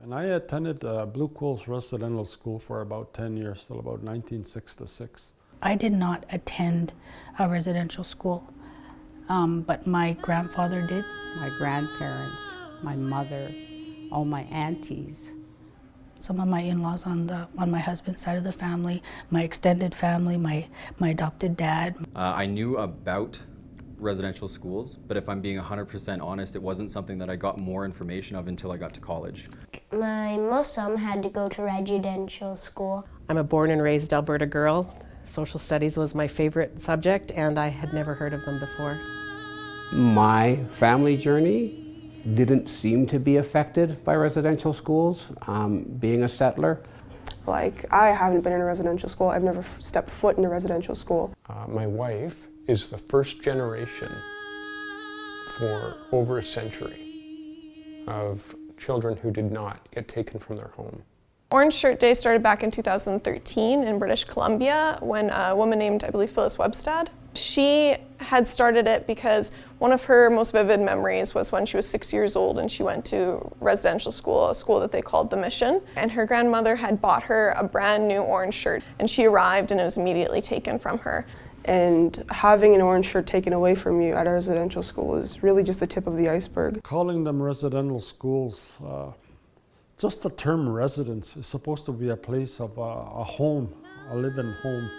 And I attended Blue Quills Residential School for about 10 years, till about 1966. I did not attend a residential school, but my grandfather did. My grandparents, my mother, all my aunties. Some of my in-laws on my husband's side of the family, my extended family, my adopted dad. I knew about residential schools, but if I'm being 100% honest, it wasn't something that I got more information of until I got to college. My Muslim had to go to residential school. I'm a born and raised Alberta girl. Social studies was my favorite subject, and I had never heard of them before. My family journey didn't seem to be affected by residential schools, being a settler. Like, I haven't been in a residential school. I've never stepped foot in a residential school. My wife is the first generation for over a century of children who did not get taken from their home. Orange Shirt Day started back in 2013 in British Columbia when a woman named, I believe, Phyllis Webstad. She had started it because one of her most vivid memories was when she was 6 years old and she went to residential school, a school that they called The Mission. And her grandmother had bought her a brand new orange shirt, and she arrived and it was immediately taken from her. And having an orange shirt taken away from you at a residential school is really just the tip of the iceberg. Calling them residential schools, just the term residence is supposed to be a place of a home, a living home.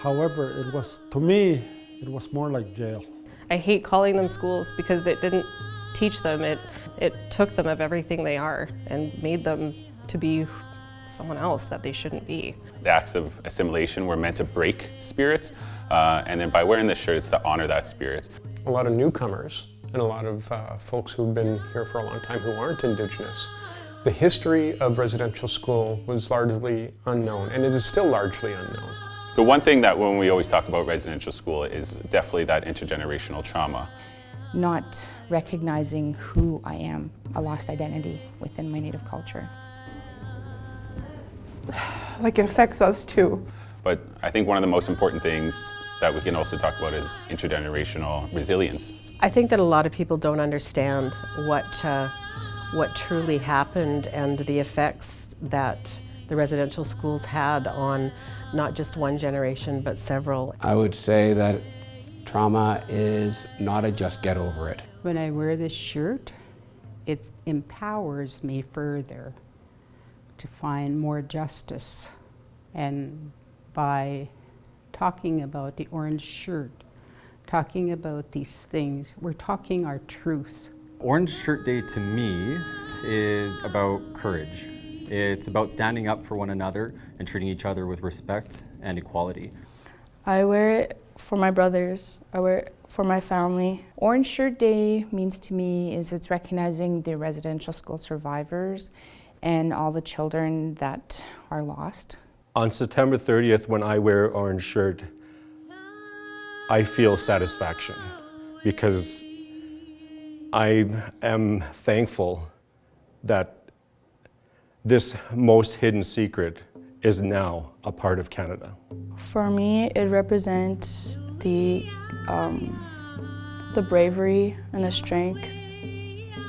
However, it was, to me, it was more like jail. I hate calling them schools because it didn't teach them. It took them of everything they are and made them to be someone else that they shouldn't be. The acts of assimilation were meant to break spirits, and then by wearing this shirt, it's to honor that spirit. A lot of newcomers and a lot of folks who've been here for a long time who aren't Indigenous, the history of residential school was largely unknown, and it is still largely unknown. The one thing that when we always talk about residential school is definitely that intergenerational trauma. Not recognizing who I am, a lost identity within my native culture. Like, it affects us too. But I think one of the most important things that we can also talk about is intergenerational resilience. I think that a lot of people don't understand what truly happened and the effects that the residential schools had on not just one generation, but several. I would say that trauma is not a just get over it. When I wear this shirt, it empowers me further to find more justice. And by talking about the orange shirt, talking about these things, we're talking our truth. Orange Shirt Day to me is about courage. It's about standing up for one another and treating each other with respect and equality. I wear it for my brothers. I wear it for my family. Orange Shirt Day means to me is it's recognizing the residential school survivors and all the children that are lost. On September 30th, when I wear orange shirt, I feel satisfaction because I am thankful that this most hidden secret is now a part of Canada. For me, it represents the bravery and the strength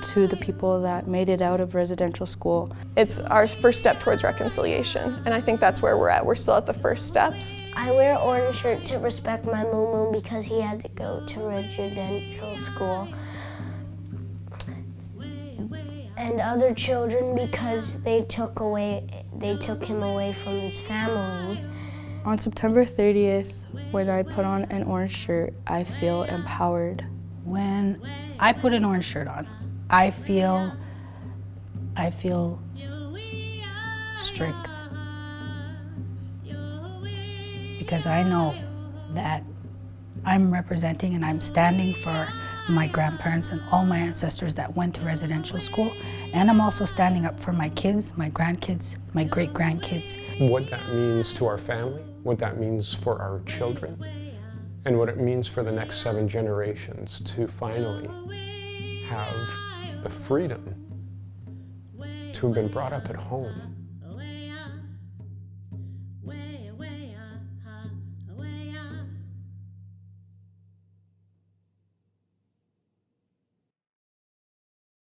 to the people that made it out of residential school. It's our first step towards reconciliation, and I think that's where we're at. We're still at the first steps. I wear an orange shirt to respect my moo because he had to go to residential school. And other children because they took him away from his family. On September 30th, when I put on an orange shirt, I feel empowered. When I put an orange shirt on, I feel strength. Because I know that I'm representing and I'm standing for my grandparents and all my ancestors that went to residential school. And I'm also standing up for my kids, my grandkids, my great-grandkids. What that means to our family, what that means for our children, and what it means for the next 7 generations to finally have the freedom to have been brought up at home.